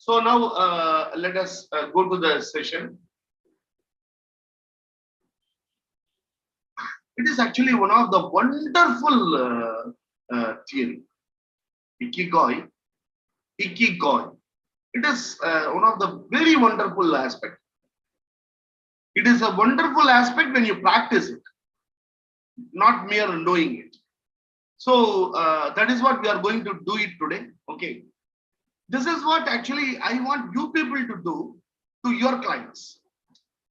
So now let us go to the session. It is actually one of the wonderful theory. Ikigai. Ikigai. It is one of the very wonderful aspect. It is a wonderful aspect when you practice it, not mere knowing it. So that is what we are going to do it today. Okay. This is what actually I want you people to do to your clients.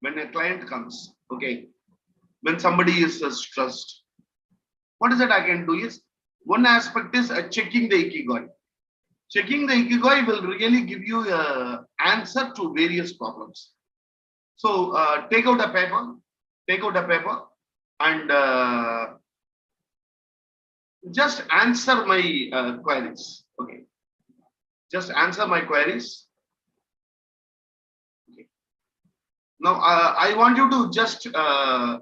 When a client comes, okay, when somebody is stressed, what is that I can do is, one aspect is checking the Ikigai. Checking the Ikigai will really give you an answer to various problems. So take out a paper and just answer my queries. Okay. Just answer my queries. Okay. Now I want you to just okay.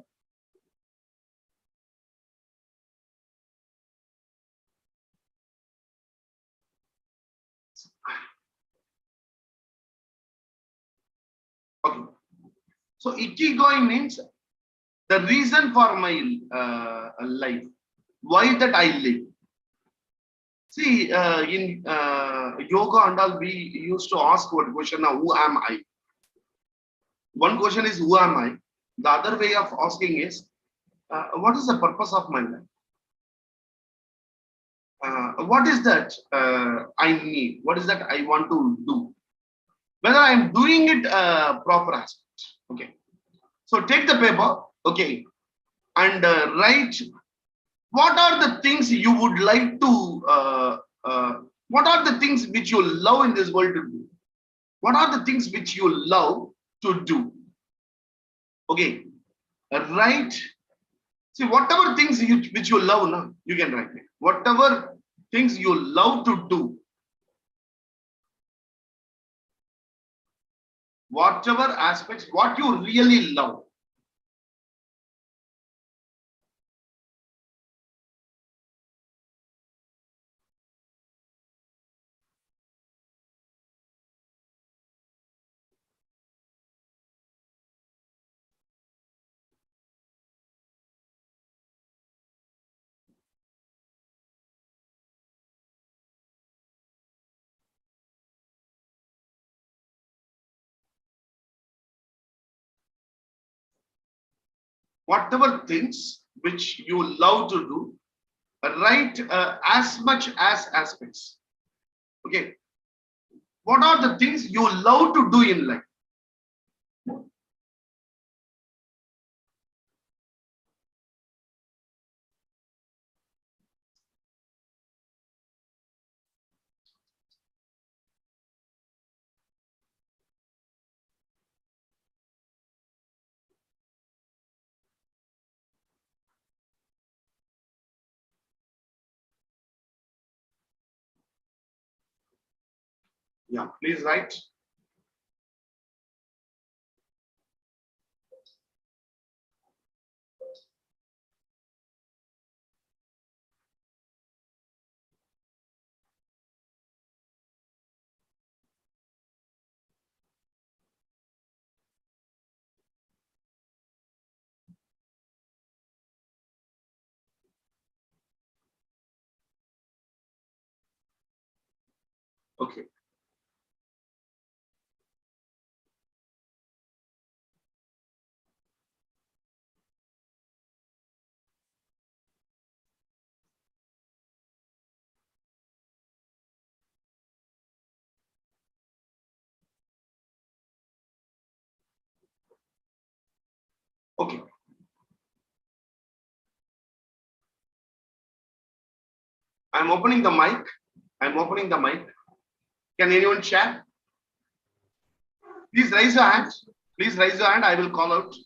So Ikigai means the reason for my life. Why that I live. See, in yoga and all, we used to ask one question now, who am I? One question is, who am I? The other way of asking is, what is the purpose of my life? What is that I need? What is that I want to do? Whether I am doing it proper aspect. Okay. So take the paper, okay, and write what are the things you would like to, what are the things which you love in this world to do? What are the things which you love to do? Okay, write. See, whatever things which you love, now you can write it. Whatever things you love to do, whatever aspects, what you really love. Whatever things which you love to do, write as much as aspects. Okay, what are the things you love to do in life? Yeah, please write. Okay. Okay. I'm opening the mic. I'm opening the mic. Can anyone share? Please raise your hand. Please raise your hand. I will call out.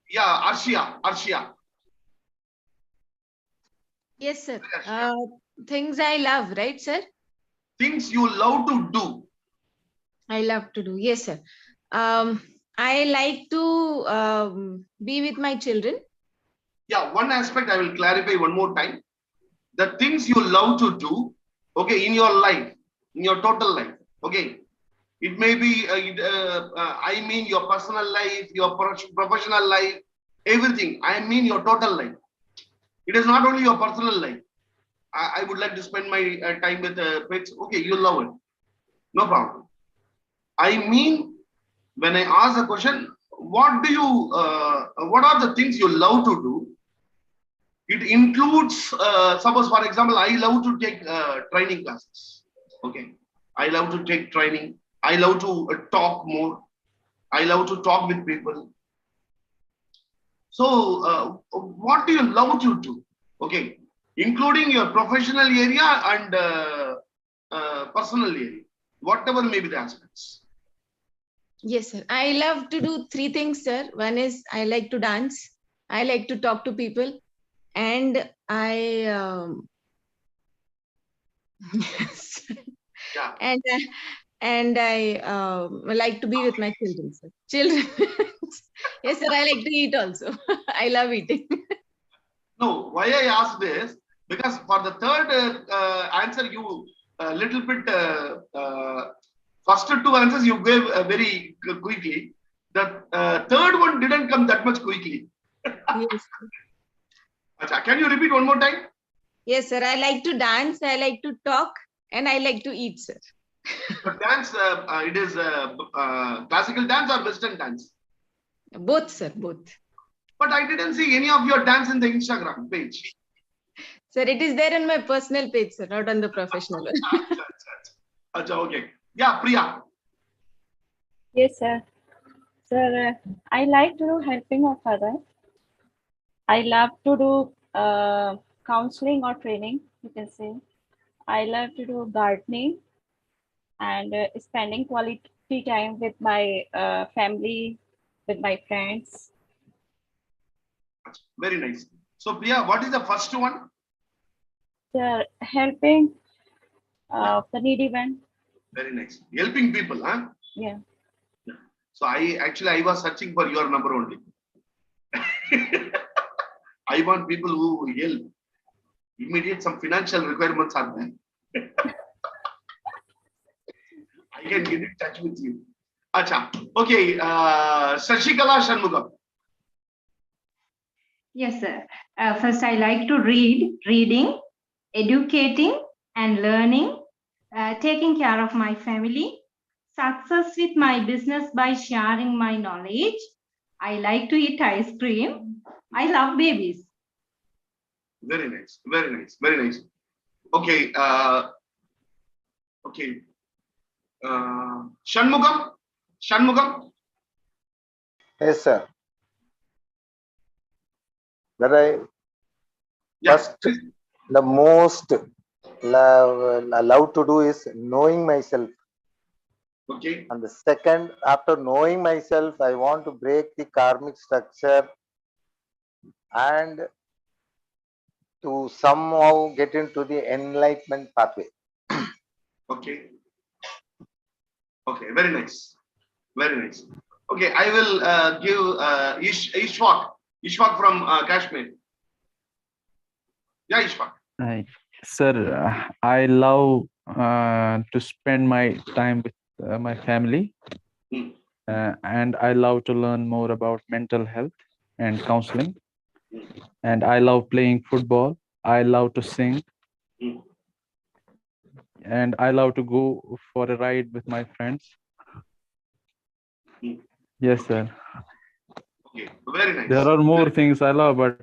Yeah, Arshia. Arshia. Yes, sir. Things I love, right, sir? Things you love to do. I love to do. Yes, sir. I like to be with my children. Yeah, one aspect I will clarify one more time. The things you love to do, okay, in your life. in your total life. Okay. It may be, I mean your personal life, your professional life, everything. I mean your total life. It is not only your personal life. I would like to spend my time with pets. Okay, you love it. No problem. I mean, when I ask a question, what are the things you love to do? It includes, suppose for example, I love to take training classes. Okay. I love to take training. I love to talk more. I love to talk with people. So, what do you love to do? Okay, including your professional area and personal area, whatever may be the aspects. Yes, sir. I love to do three things, sir. One is I like to dance. I like to talk to people, and Yeah. and I like to be with my children, sir. Children. Yes, sir. I like to eat also. I love eating. No, why I asked this, because for the third answer, you a little bit first two answers you gave very quickly. The third one didn't come that much quickly. Yes. Acha, can you repeat one more time? Yes, sir. I like to dance. I like to talk, and I like to eat, sir. But dance, it is classical dance or Western dance? Both, sir. Both. But I didn't see any of your dance in the Instagram page. Sir, it is there on my personal page, sir, not on the professional one. Acha, okay. Yeah, Priya. Yes, sir. Sir, I like to do helping of others. I love to do counseling or training, you can say. I love to do gardening and spending quality time with my family, with my friends. Very nice. So, Priya, what is the first one? Sir, helping the needy one. Very nice. Helping people, huh? Yeah. So I was searching for your number only. I want people who help. Immediate some financial requirements are there. I can get in touch with you. Acha. Okay. Shashikala Shanmugam. Yes, sir. First, I like to reading, educating and learning, taking care of my family, success with my business by sharing my knowledge. I like to eat ice cream. I love babies. Very nice. Very nice. Very nice. Okay. Okay. Shanmugam. Shanmugam. Yes, sir. That I Yes. first, the most love to do is knowing myself. Okay. And the second, after knowing myself, I want to break the karmic structure and to somehow get into the enlightenment pathway. Okay. Okay. Very nice. Very nice. Okay. I will give Ishwak. Ishwak from Kashmir. Yeah, Ishwak. Sir, I love to spend my time with my family, Hmm. and I love to learn more about mental health and counseling. And I love playing football. I love to sing, Hmm. and I love to go for a ride with my friends. Hmm. Yes, sir. Okay. Very nice. There are more things I love, but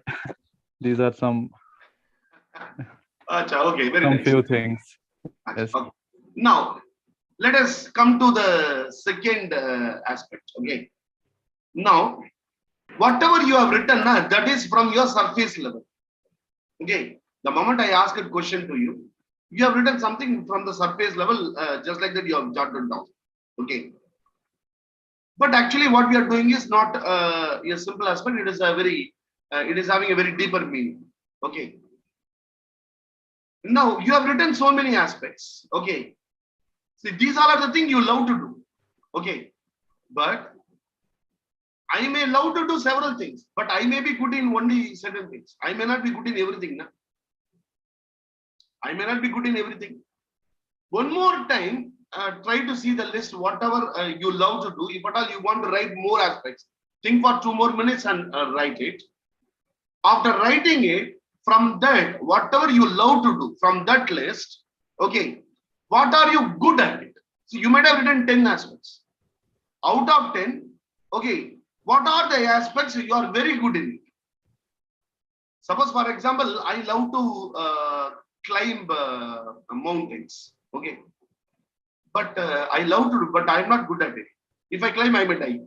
these are some Acha, okay. Very nice. few things. Acha, Yes. okay. Now, let us come to the second aspect. Okay. Now, whatever you have written, that is from your surface level. Okay. The moment I ask a question to you, you have written something from the surface level, just like that you have jotted down. Okay. But actually, what we are doing is not a simple aspect. It is a very, it is having a very deeper meaning. Okay. Now you have written so many aspects. Okay. See, these all are the things you love to do. Okay. But I may love to do several things, but I may be good in only certain things. I may not be good in everything. I may not be good in everything. One more time, try to see the list, whatever you love to do. If at all you want to write more aspects, think for 2 more minutes and write it. After writing it, from that, whatever you love to do, from that list, okay, what are you good at it? So you might have written 10 aspects. Out of 10, okay, what are the aspects you are very good in? Suppose, for example, I love to climb mountains, okay, but I love to do, but I'm not good at it. If I climb, I may die.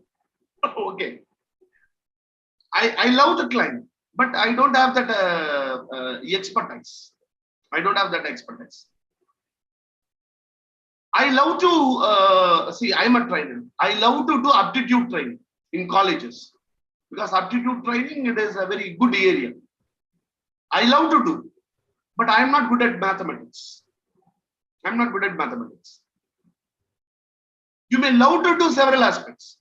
Okay, I love to climb, but I don't have that expertise. I don't have that expertise. I love to see. I'm a trainer. I love to do aptitude training in colleges because aptitude training, it is a very good area. I love to do, but I'm not good at mathematics. I'm not good at mathematics. You may love to do several aspects.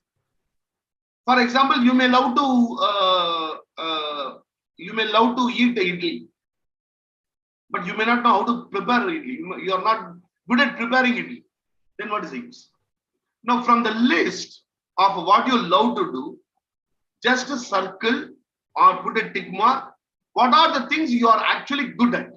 For example, you may love to eat the idli, but you may not know how to prepare idli. You are not good at preparing idli. Then what is the use? Now, from the list of what you love to do, just a circle or put a tick mark. What are the things you are actually good at?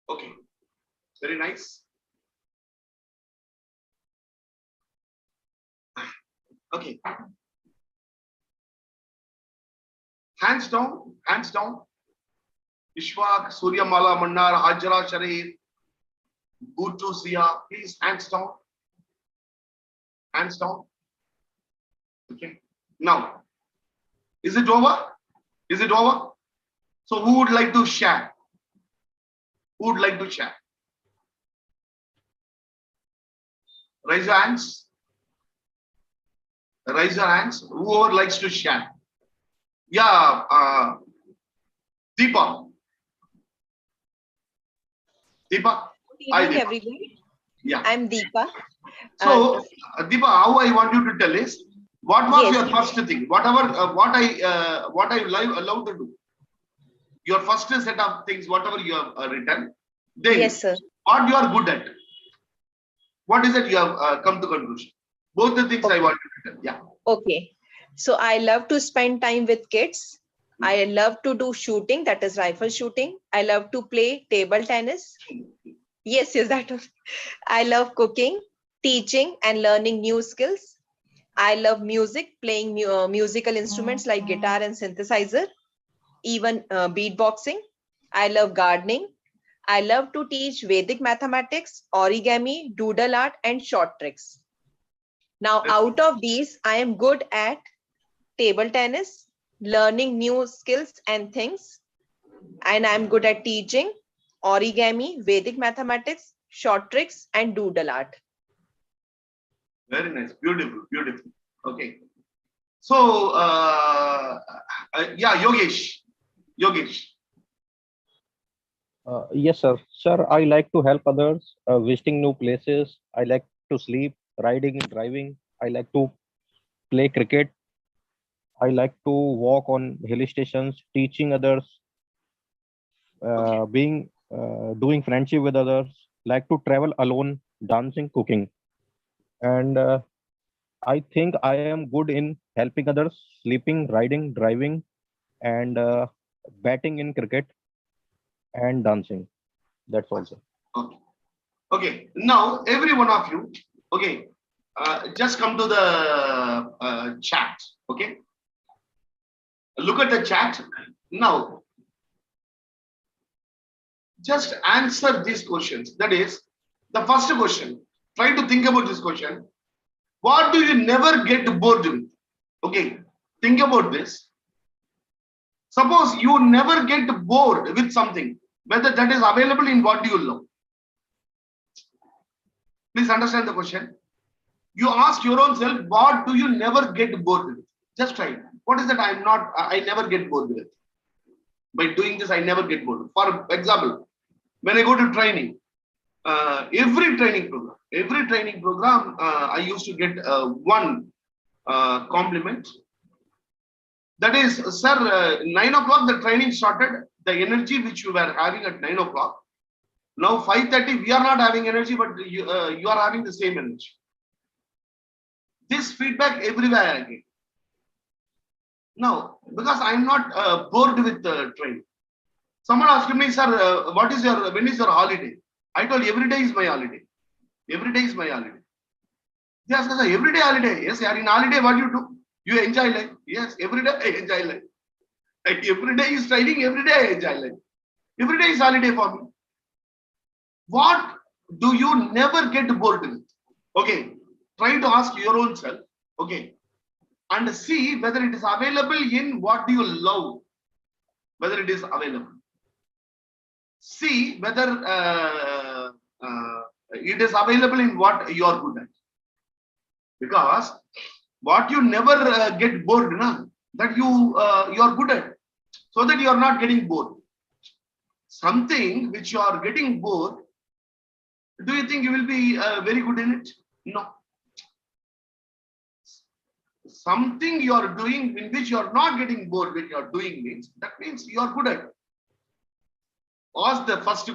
Okay, very nice. Okay, hands down, hands down. Ishwak, Surya Mala, Mannar, Hajra, Sharir, Bhutu, Sia, please hands down, hands down. Okay, now, is it over? Is it over? So who would like to share? Who would like to share? Raise your hands. Raise your hands. Whoever likes to share. Yeah, Deepa. Deepa. Good Hi, evening, Deepa. everyone. Yeah. I'm Deepa. So, Deepa, how I want you to tell is, what was Yes. your first thing? Whatever, what I love to do. Your first set of things, whatever you have written. Then, Yes, sir. what you are good at. What is it you have come to conclusion? Both the things I want you to tell. Yeah. Okay. So I love to spend time with kids. I love to do shooting, that is rifle shooting. I love to play table tennis. Yes, that was. I love cooking, teaching, and learning new skills. I love music, playing musical instruments like guitar and synthesizer, even beatboxing. I love gardening. I love to teach Vedic mathematics, origami, doodle art, and short tricks. Now, out of these, I am good at table tennis, learning new skills and things, and I'm good at teaching, origami, Vedic mathematics, short tricks, and doodle art. Very nice. Beautiful. Beautiful. Okay. So, yeah, Yogesh. Yogesh. Yes, sir. Sir, I like to help others, visiting new places. I like to sleep, riding and driving. I like to play cricket. I like to walk on hill stations, teaching others, doing friendship with others. Like to travel alone, dancing, cooking. And I think I am good in helping others, sleeping, riding, driving, and batting in cricket and dancing. That's all, sir. Okay. Okay. Now, every one of you, okay, just come to the chat. Okay. Look at the chat. Now, just answer these questions. That is, The first question, try to think about this question. What do you never get bored with? Okay, think about this. Suppose you never get bored with something, whether that is available in what you love. Please understand the question. You ask your own self, what do you never get bored with? Just try it. What is that I never get bored with? By doing this, I never get bored. For example, when I go to training, every training program, I used to get one compliment. That is, sir, 9 o'clock the training started. The energy which you were having at 9 o'clock, now 5:30 we are not having energy, but you are having the same energy. This feedback everywhere I get. Now, because I am not bored with training. Someone asked me, sir, when is your holiday? I told every day is my holiday. Every day is my holiday. They asked, sir, every day holiday. Yes, you are in holiday. What do you do? You enjoy life. Yes, every day I enjoy life. Like every day is training. Every day I enjoy life. Every day is holiday for me. What do you never get bored with? Okay, try to ask your own self. Okay, and see whether it is available in what do you love. Whether it is available. See whether it is available in what you are good at. Because what you never get bored, that you are good at, so that you are not getting bored. Something which you are getting bored, do you think you will be very good in it? No. Something you are doing in which you are not getting bored when you are doing means, that means you are good at it. Ask the first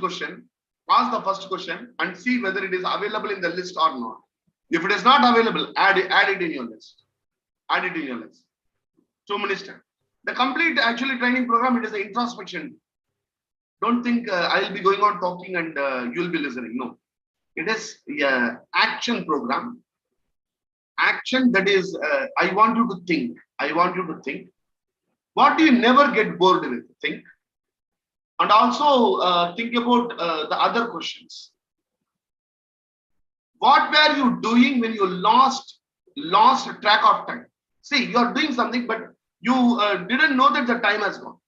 question and see whether it is available in the list or not. If it is not available, add it in your list. Add it in your list. 2 minutes time. The complete actually training program, it is an introspection. Don't think I'll be going on talking and you'll be listening. No. It is an action program. Action, that is, I want you to think. I want you to think. What do you never get bored with? Think. And also think about the other questions. What were you doing when you lost track of time? See, you are doing something, but you didn't know that the time has gone.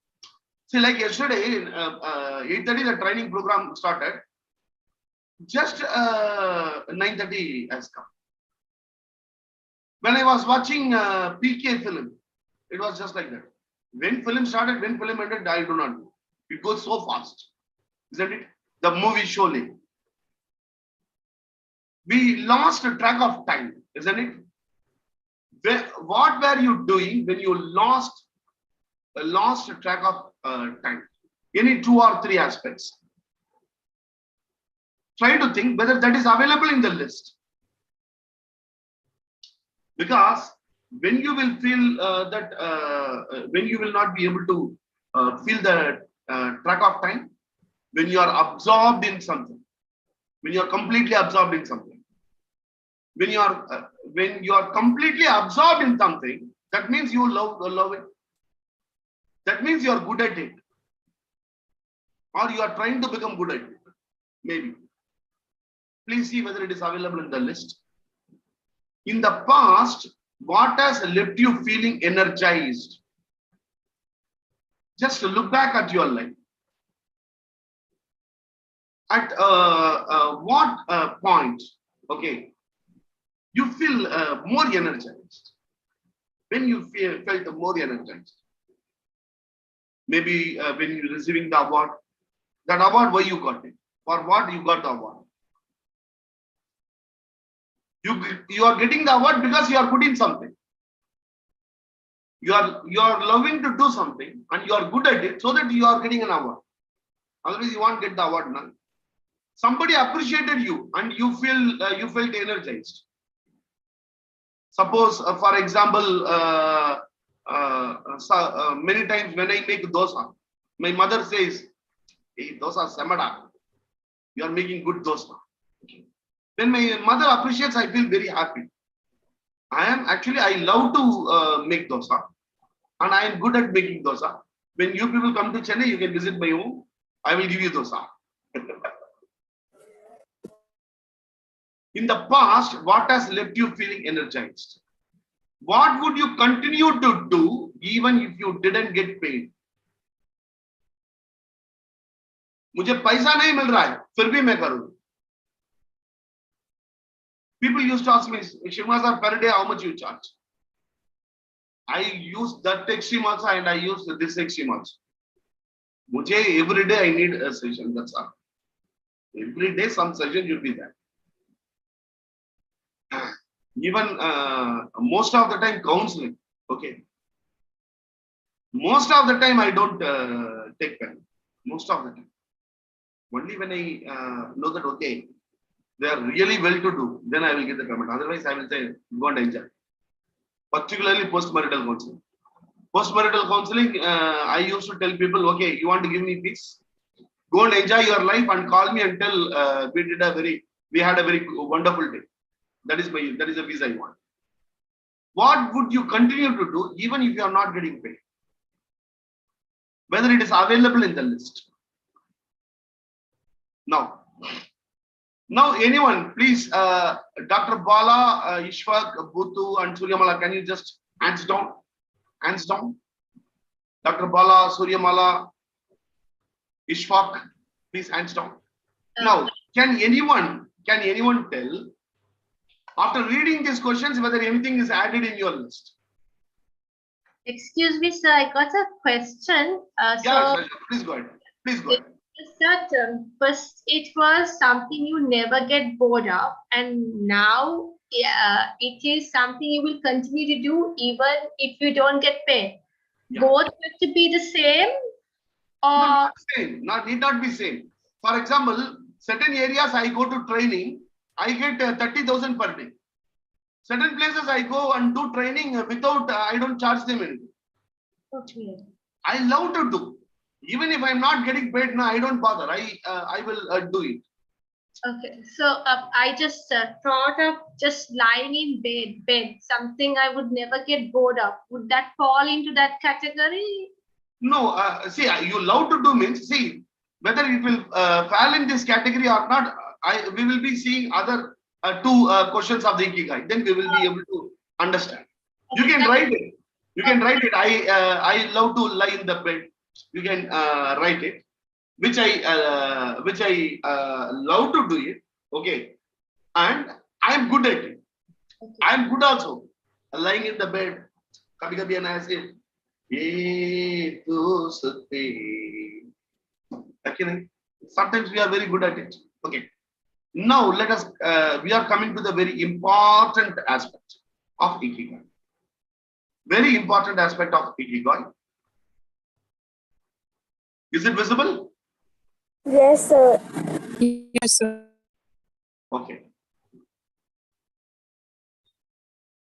See, like yesterday, 8:30 the training program started. Just 9:30 has come. When I was watching PK film, it was just like that. When film started, when film ended, I do not know. It goes so fast, isn't it? The movie Sholay. We lost track of time, isn't it? What were you doing when you lost track of time? Any 2 or 3 aspects. Try to think whether that is available in the list. Because when you will feel when you will not be able to feel the track of time, when you are absorbed in something, when you are completely absorbed in something, when you are completely absorbed in something, that means you love it. That means you are good at it, or you are trying to become good at it. Maybe. Please see whether it is available in the list. In the past, what has left you feeling energized? Just look back at your life. At what point, okay, you feel more energized? When you felt more energized? Maybe when you're receiving the award. That award, why you got it? For what you got the award? You are getting the award because you are good in something. You are loving to do something and you are good at it, so that you are getting an award. Otherwise, you won't get the award. None. Somebody appreciated you and you felt energized. Suppose, for example, many times when I make dosa, my mother says, "Hey, dosa samada, you are making good dosa." Okay. When my mother appreciates, I feel very happy. I love to make dosa, and I am good at making dosa. When you people come to Chennai, you can visit my home. I will give you dosa. In the past, what has left you feeling energized? What would you continue to do even if you didn't get paid? मुझे पैसा नहीं मिल रहा है, फिर भी मैं करूँ. People used to ask me, Shivma sir, per day, how much you charge? I use that extreme also and I use this extreme also. मुझे every day I need a session, that's all. Every day some session should be there. Even most of the time counseling, okay. Most of the time I don't take pen. Most of the time. Only when I know that, okay, they are really well to do, then I will get the payment. Otherwise, I will say, go and enjoy. Particularly post-marital counseling. Post-marital counseling, I used to tell people, okay, you want to give me peace? Go and enjoy your life and call me and tell we had a very wonderful day. That is the peace I want. What would you continue to do even if you are not getting paid? Whether it is available in the list. Now anyone, please, Dr. Bala, Ishwak, Bhutu, and Suryamala, can you just hands down? Hands down. Dr. Bala, Suryamala, Ishwak, please hands down. Now, can anyone tell, after reading these questions, whether anything is added in your list? Excuse me, sir, I got a question. Yeah, please go ahead. Please go ahead. Is that first it was something you never get bored of, and now it is something you will continue to do even if you don't get paid. Yeah. Both have to be the same, or No, not same. Need not be same. For example, certain areas I go to training, I get 30,000 per day. Certain places I go and do training without, I don't charge them anything. okay. I love to do. Even if I'm not getting paid, no, I don't bother. I will do it. Okay, so I just thought of just lying in bed, something I would never get bored of. Would that fall into that category? No, see, you love to do means, see, whether it will fall in this category or not, we will be seeing other two questions of the Ikigai. Then we will be able to understand. You can write it. You can write it. I love to lie in the bed. You can write it, which I love to do it. Okay, and I am good at it. Okay. I am good also. Lying in the bed. Kabhi kabhi and I say, "Ye dosti." Okay, sometimes we are very good at it. Okay. Now let us. We are coming to the very important aspect of Ikigai. Very important aspect of Ikigai. Is it visible? Yes, sir. Yes, sir. Okay.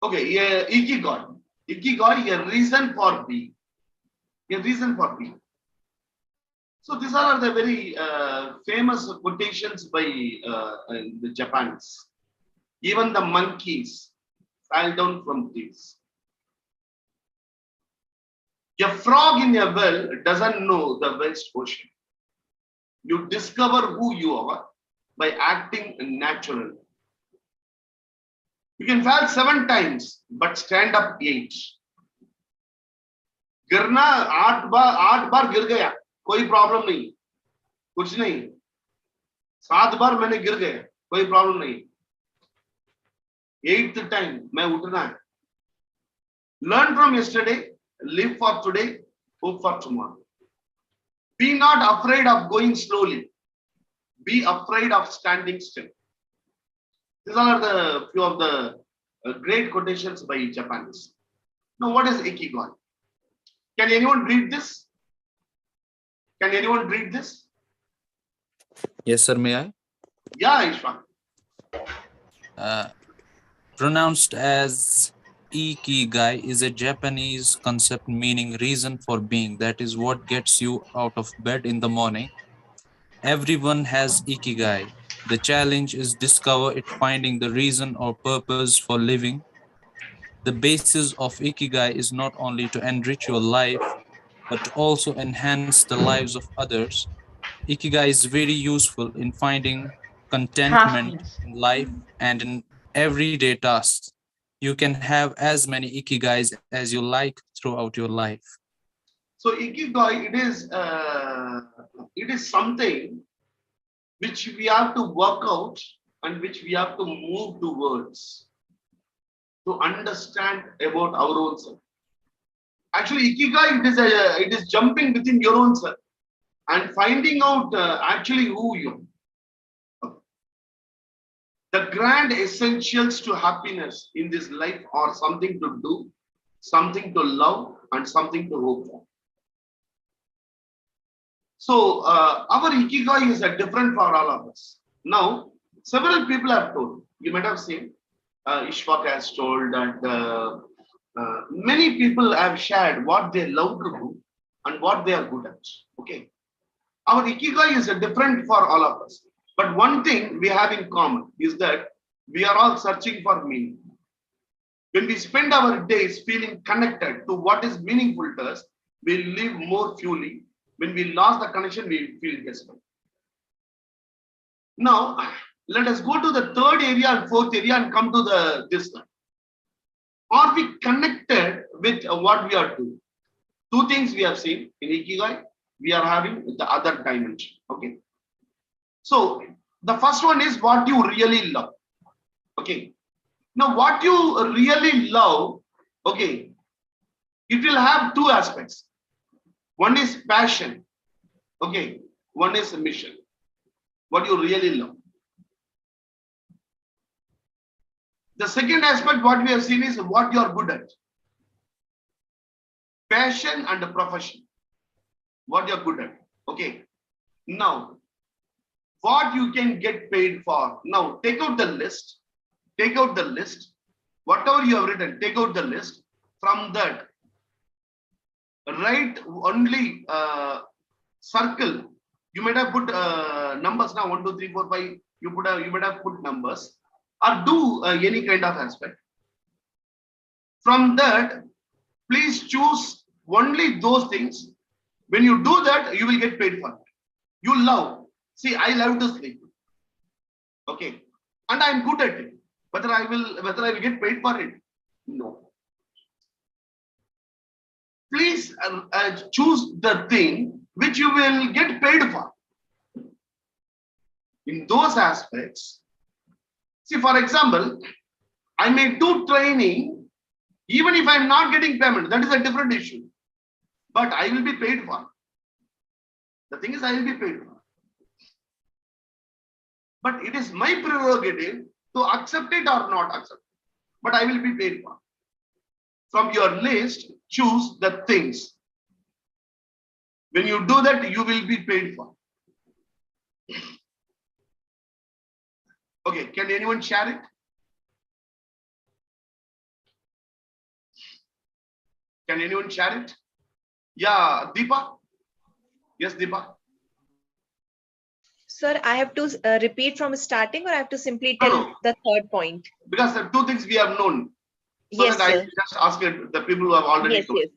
Okay, Ikigai. Ikigai, a reason for being. A reason for being. So these are the very famous quotations by the Japanese. Even the monkeys fell down from trees. A frog in a well doesn't know the vast ocean. You discover who you are by acting naturally. You can fall 7 times, but stand up 8. गिरना 8 बार गिर गया, कोई problem नहीं, कुछ नहीं. 7 बार मैंने गिर गया, कोई प्रॉब्लम नहीं. 8th time मैं उठना है. Learn from yesterday. Live for today, hope for tomorrow. Be not afraid of going slowly. Be afraid of standing still. These are the few of the great quotations by Japanese. Now, what is Ikigai? Can anyone read this? Can anyone read this? Yes, sir, may I? Yeah, Ishwan. Pronounced as Ikigai is a Japanese concept meaning reason for being. That is what gets you out of bed in the morning. Everyone has Ikigai. The challenge is discover it, finding the reason or purpose for living. The basis of Ikigai is not only to enrich your life, but to also enhance the lives of others. Ikigai is very useful in finding contentment in life and in everyday tasks. You can have as many ikigais as you like throughout your life. So Ikigai, it is something which we have to work out and which we have to move towards to understand about our own self. Actually, Ikigai, it is jumping within your own self and finding out actually who you are. The grand essentials to happiness in this life are something to do, something to love, and something to hope for. So our Ikigai is different for all of us. Now, several people have told, you might have seen, Ishwak has told that many people have shared what they love to do and what they are good at. Okay. Our Ikigai is different for all of us. But one thing we have in common is that we are all searching for meaning. When we spend our days feeling connected to what is meaningful to us, we live more fully. When we lost the connection, we feel desperate. Now, let us go to the third area and fourth area and come to this one. Are we connected with what we are doing? Two things we have seen in Ikigai, we are having the other dimension. Okay. So the first one is what you really love. Okay. Now, what you really love, okay, it will have two aspects. One is passion. Okay. One is mission. What you really love. The second aspect, what we have seen is what you are good at. Passion and the profession. What you are good at. Okay. Now, what you can get paid for. Now, take out the list. Take out the list. Whatever you have written, take out the list. From that, write only circle. You might have put numbers now, 1, 2, 3, 4, 5. You might have put numbers or do any kind of aspect. From that, please choose only those things. When you do that, you will get paid for it. You love. See, I love to sleep. Okay. And I am good at it. Whether I will get paid for it? No. Please choose the thing which you will get paid for. In those aspects, see, for example, I may do training even if I am not getting payment. That is a different issue. But I will be paid for. The thing is, I will be paid for. But it is my prerogative to accept it or not accept it. But I will be paid for. From your list, choose the things. When you do that, you will be paid for. Okay, can anyone share it? Can anyone share it? Yeah, Deepa? Yes, Deepa? Sir, I have to repeat from starting, or I have to simply tell the third point? Because the two things we have known. So Yes, that I sir. just ask it, the people who have already told. Yes.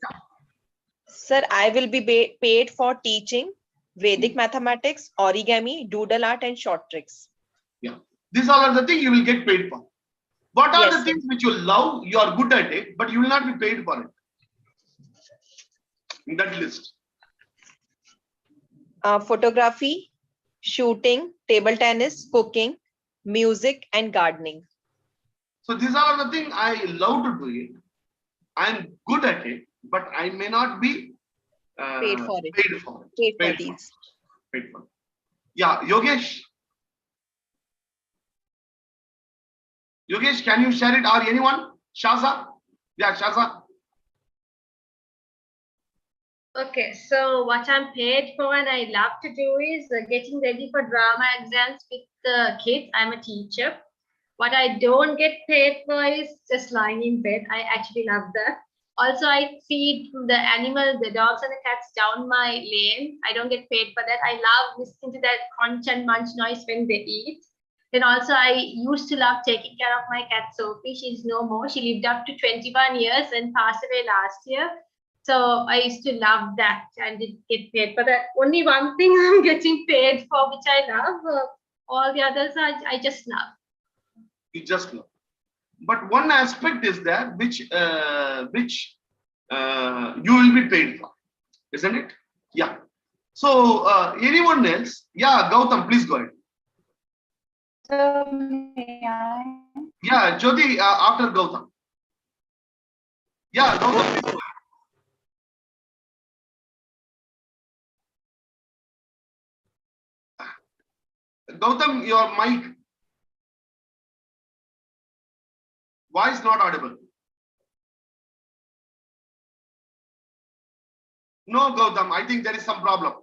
Sir, I will be paid for teaching Vedic mathematics, origami, doodle art, and short tricks. Yeah. These all are the things you will get paid for. What are Yes, the sir. things which you love, you are good at it, but you will not be paid for it? In that list. Photography, shooting, table tennis, cooking, music, and gardening. So these are the things I love to do it. I am good at it, but I may not be Paid for it. paid for it. Paid for Paid these. Paid for it. Yeah, Yogesh. Yogesh, can you share it or anyone? Shaza? Yeah, Shaza. Okay, so what I'm paid for and I love to do is getting ready for drama exams with the kids. I'm a teacher. What I don't get paid for is just lying in bed. I actually love that. Also, I feed the animals, the dogs and the cats down my lane. I don't get paid for that. I love listening to that crunch and munch noise when they eat. Then also, I used to love taking care of my cat Sophie. She's no more. She lived up to 21 years and passed away last year. So I used to love that and did get paid for that. Only one thing I'm getting paid for, which I love, All the others I just love. You just love. But one aspect is there which you will be paid for, isn't it? Yeah. So anyone else? Yeah, Gautam, please go ahead. So may I? Yeah, Jyoti, after Gautam. Yeah, Gautam, please go ahead. Gautam, your mic voice not audible. No, Gautam, I think there is some problem.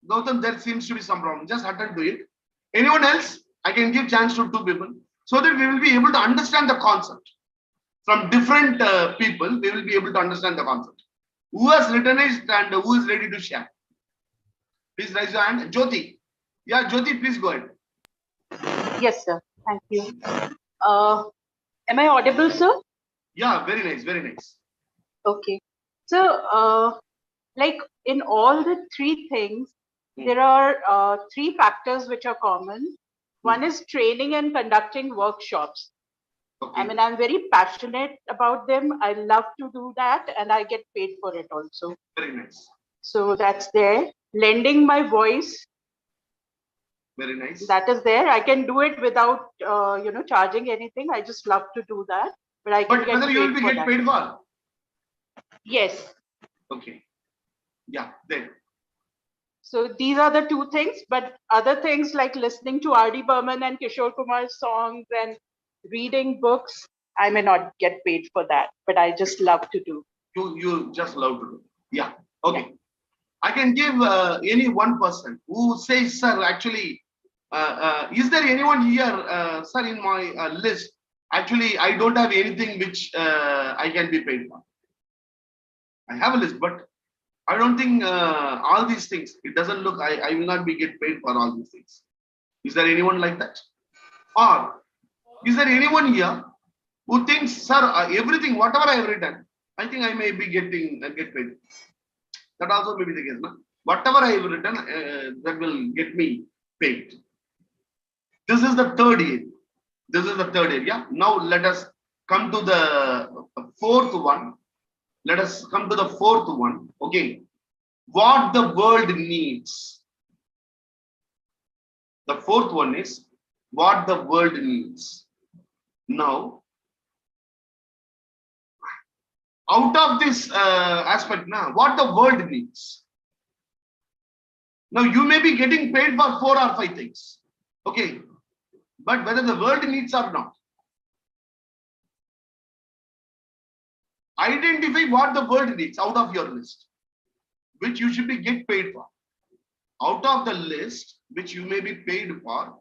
Gautam, there seems to be some problem. Just attend to it. Anyone else? I can give chance to two people so that we will be able to understand the concept. From different people, we will be able to understand the concept. Who has written it and who is ready to share? Please raise your hand. Jyoti. Yeah, Jyoti, please go ahead. Yes, sir. Thank you. Am I audible, sir? Yeah, very nice, very nice. Okay. So, like in all the three things, there are three factors which are common. One is training and conducting workshops. Okay. I mean, I'm very passionate about them. I love to do that and I get paid for it also. Very nice. So that's there. Lending my voice. Very nice. That is there. I can do it without, charging anything. I just love to do that. But I can But get whether you will be get paid for? Yes. Okay. Yeah, then. So these are the two things, but other things like listening to R.D. Burman and Kishore Kumar's songs and reading books, I may not get paid for that, but I just love to do. You just love to do. Yeah. Okay. Yeah. I can give any one person who says, sir, actually, is there anyone here, sir, in my list? Actually, I don't have anything which I can be paid for. I have a list, but I don't think all these things, it doesn't look, I will not be get paid for all these things. Is there anyone like that? Or is there anyone here who thinks, sir, everything, whatever I have written, I think I may be getting get paid. That also may be the case. No? Whatever I have written, that will get me paid. This is the third area. This is the third area. Now let us come to the fourth one. Let us come to the fourth one. Okay. What the world needs. The fourth one is what the world needs. Now, out of this aspect now, what the world needs. Now, you may be getting paid for 4 or 5 things. Okay. But whether the world needs or not. Identify what the world needs out of your list, which you should be get paid for. Out of the list, which you may be paid for,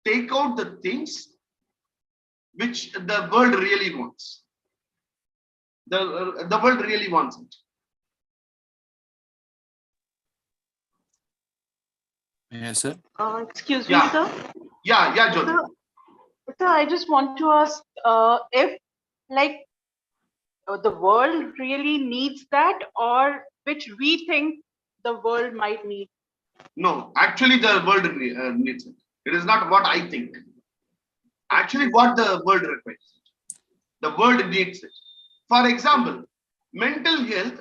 take out the things which the world really wants. The world really wants it. Yes, sir. Excuse me, sir. Yeah, Jyoti. So I just want to ask if, like, the world really needs that, or which we think the world might need. No, actually, the world needs it. It is not what I think. Actually, what the world requires. The world needs it. For example, mental health.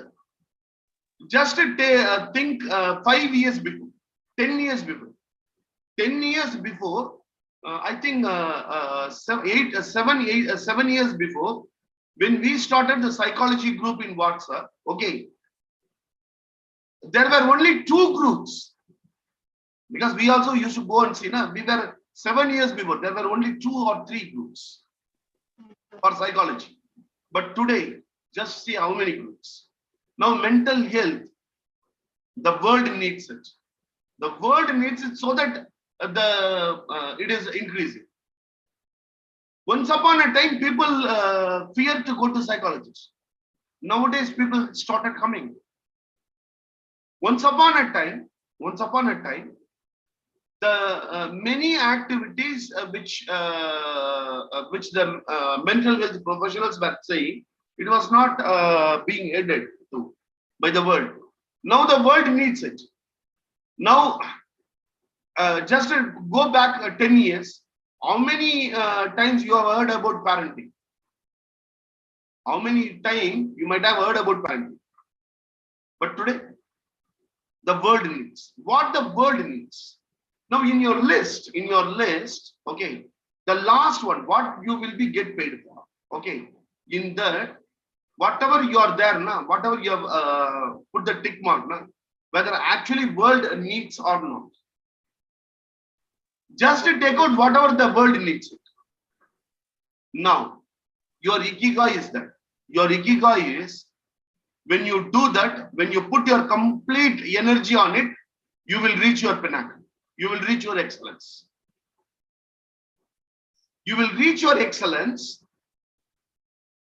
Just think 5 years before, 10 years before. 10 years before, I think 7 years before, when we started the psychology group in WhatsApp, okay, there were only 2 groups. Because we also used to go and see, we were 7 years before, there were only 2 or 3 groups for psychology. But today, just see how many groups. Now, mental health, the world needs it. The world needs it so that it is increasing. Once upon a time, people feared to go to psychologists. Nowadays, people started coming. Once upon a time, the many activities which the mental health professionals were saying, it was not being added to by the world. Now the world needs it. Now just go back 10 years. How many times you have heard about parenting? How many times you might have heard about parenting? But today, the world needs. What the world needs. Now in your list, okay, the last one, what you will be get paid for. Okay, in that, whatever you are there now, whatever you have put the tick mark now, whether actually world needs or not. Just to take out whatever the world needs. Now, your Ikigai is that. Your Ikigai is when you do that, when you put your complete energy on it, you will reach your pinnacle. You will reach your excellence. You will reach your excellence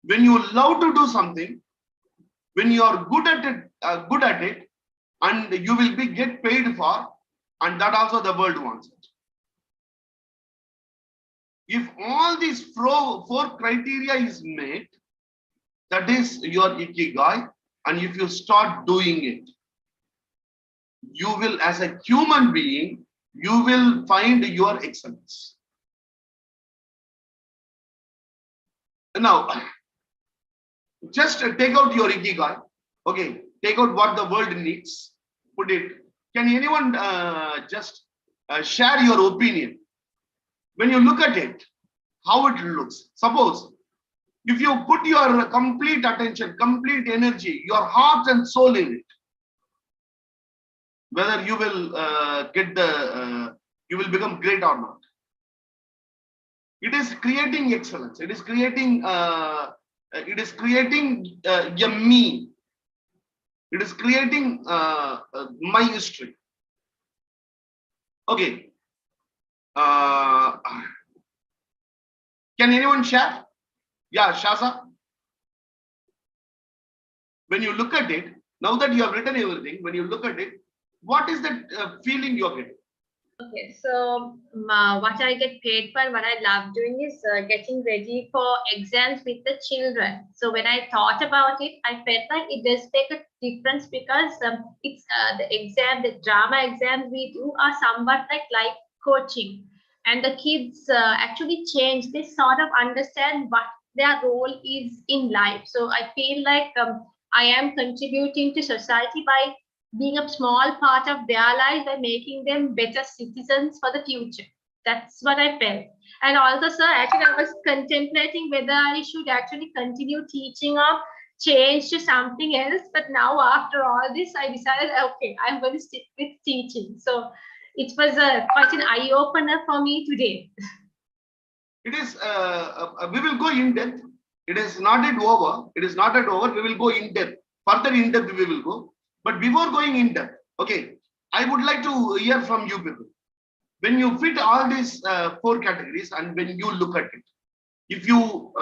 when you love to do something, when you are good at it, and you will be get paid for, and that also the world wants it. If all these four criteria is met, that is your Ikigai, and if you start doing it, you will, as a human being, you will find your excellence. Now, just take out your Ikigai. Okay, take out what the world needs. Put it. Can anyone just share your opinion? When you look at it, how it looks. Suppose, if you put your complete attention, complete energy, your heart and soul in it, whether you will you will become great or not. It is creating excellence. It is creating a me. It is creating my history. Okay. Can anyone share? Yeah, Shaza. When you look at it, now that you have written everything, when you look at it, what is that feeling you are getting? Okay, so what I get paid for and what I love doing is getting ready for exams with the children. So when I thought about it, I felt like it does make a difference because it's the exam, the drama exams we do are somewhat like life coaching. And the kids actually change, they sort of understand what their role is in life. So I feel like I am contributing to society by being a small part of their life by making them better citizens for the future. That's what I felt. And also, sir, actually, I was contemplating whether I should actually continue teaching or change to something else. But now, after all this, I decided, okay, I'm going to stick with teaching. So it was quite an eye-opener for me today. It is, we will go in depth. It is not yet over. It is not yet over. We will go in depth. Further in depth, we will go. But before going in depth, okay, I would like to hear from you people. When you fit all these four categories and when you look at it, if you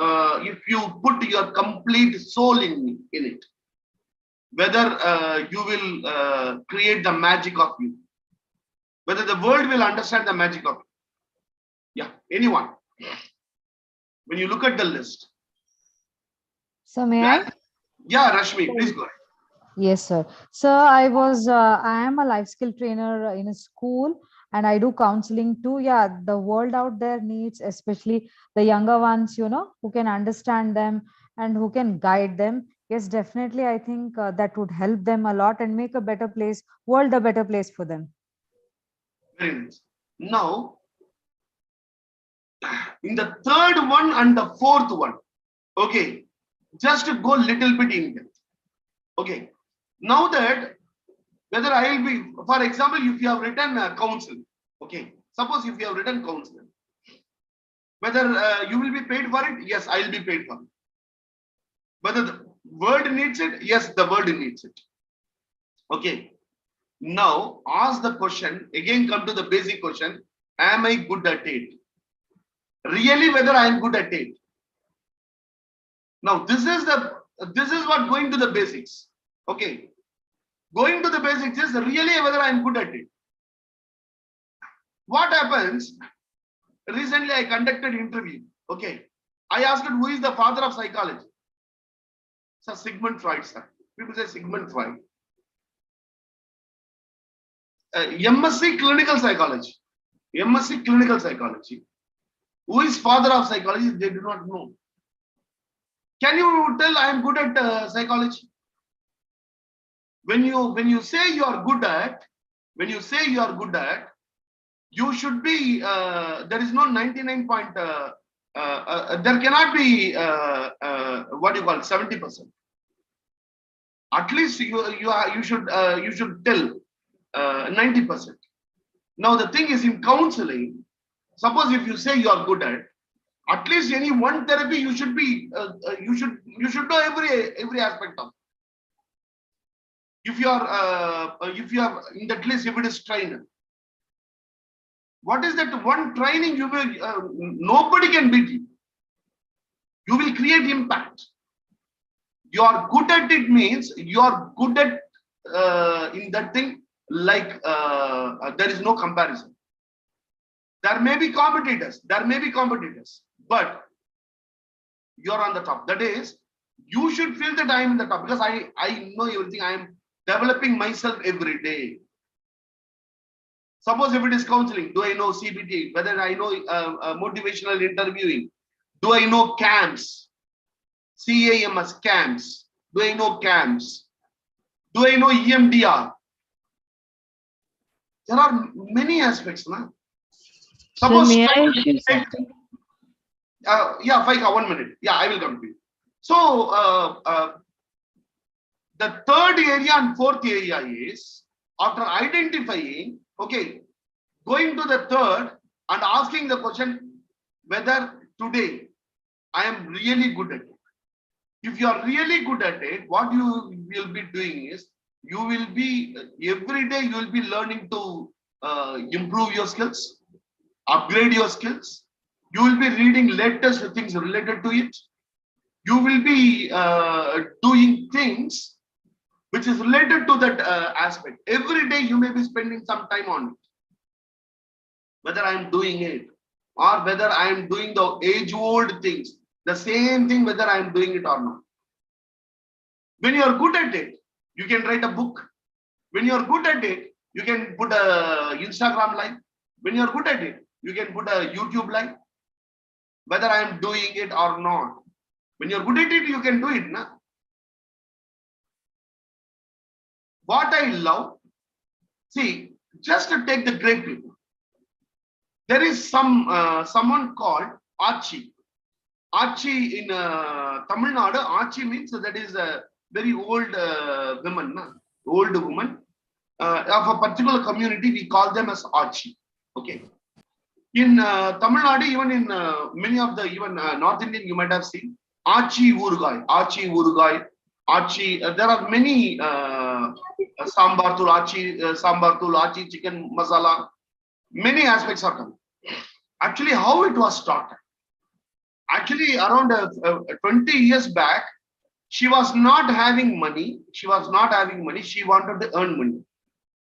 put your complete soul in it, whether you will create the magic of you, whether the world will understand the magic of you. Yeah, anyone. When you look at the list. So may I? Yeah, Rashmi, please go ahead. Yes, sir. So I am a life skill trainer in a school and I do counseling too. Yeah, the world out there needs, especially the younger ones, who can understand them and who can guide them. Yes, definitely. I think that would help them a lot and make a better place, world a better place for them. Very nice. Now, in the third one and the fourth one, okay, just to go little bit in depth. Okay. Now that whether I will be, for example, if you have written counseling, okay, suppose if you have written counseling, whether you will be paid for it, yes, I will be paid for it. Whether the world needs it, yes, the world needs it. Okay. Now ask the question, again come to the basic question, am I good at it? Really, whether I am good at it. Now this is what going to the basics. Okay. Going to the basics is really whether I am good at it. What happens? Recently, I conducted an interview. Okay. I asked who is the father of psychology. Sir, Sigmund Freud, sir. People say Sigmund Freud. MSc clinical psychology. MSc clinical psychology. Who is father of psychology? They do not know. Can you tell I am good at psychology? When you say you are good at, you should be. There is no 99 point. There cannot be what you call 70%. At least you should tell 90%. Now the thing is in counseling. Suppose if you say you are good at least any one therapy you should be. You should know every aspect of. If you are in that list, if it is trainer, what is that one training you will? Nobody can beat you. You will create impact. You are good at it means you are good at in that thing. Like there is no comparison. There may be competitors. But you are on the top. That is, you should feel that I am in the top because I know everything. I am developing myself every day. Suppose if it is counseling, do I know CBT? Whether I know motivational interviewing? Do I know CAMS? CAMS, CAMS. Do I know CAMS? Do I know EMDR? There are many aspects, na? Suppose may I share something? Yeah, Faika, 1 minute. Yeah, I will come to you. So the third area and fourth area is after identifying, okay, going to the third and asking the question whether today I am really good at it. If you are really good at it, what you will be doing is you will be every day you will be learning to improve your skills, upgrade your skills. You will be reading latest things related to it. You will be doing things which is related to that aspect. Every day you may be spending some time on it. Whether I am doing it or whether I am doing the age-old things, the same thing whether I am doing it or not. When you are good at it, you can write a book. When you are good at it, you can put a Instagram live. When you are good at it, you can put a YouTube live. Whether I am doing it or not. When you are good at it, you can do it. Na? What I love, see, just to take the great people. There is someone called Archie. Archie in Tamil Nadu. Archie means that is a very old woman. Na? Old woman of a particular community. We call them as Archie. Okay. In Tamil Nadu, even in many of the even North Indian, you might have seen Archie Urugai, Archie Urugai, Archie. There are many Sambartul, Archie chicken masala. Many aspects are coming. Actually, how it was started. Actually, around 20 years back, she was not having money. She wanted to earn money.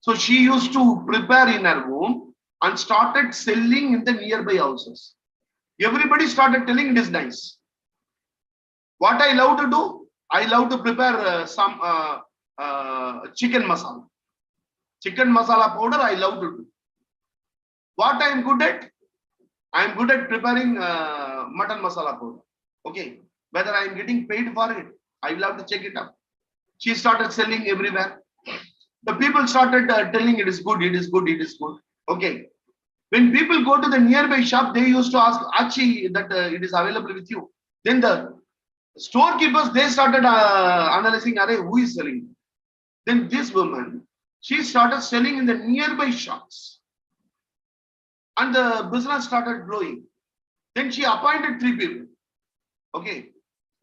So she used to prepare in her home and started selling in the nearby houses. Everybody started telling it is nice. What I love to do, I love to prepare some chicken masala. Chicken masala powder I love to do. What I am good at? I am good at preparing mutton masala powder. Okay. Whether I am getting paid for it, I will have to check it out. She started selling everywhere. The people started telling it is good, it is good, it is good. Okay. When people go to the nearby shop, they used to ask Archie that it is available with you. Then the storekeepers, they started analyzing, who is selling? Then this woman, she started selling in the nearby shops. And the business started growing. Then she appointed 3 people. Okay.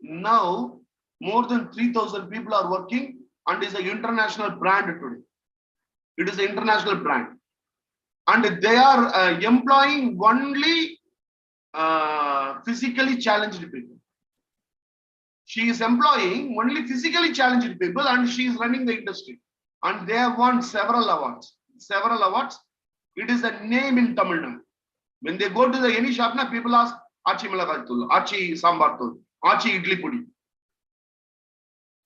Now, more than 3,000 people are working and is an international brand today. It is an international brand. And they are employing only physically challenged people. She is employing only physically challenged people and she is running the industry. And they have won several awards. It is a name in Tamil Nadu. When they go to any shop, people ask, Archie Malakatul, Archie Sambartul, Archie Idli Pudi.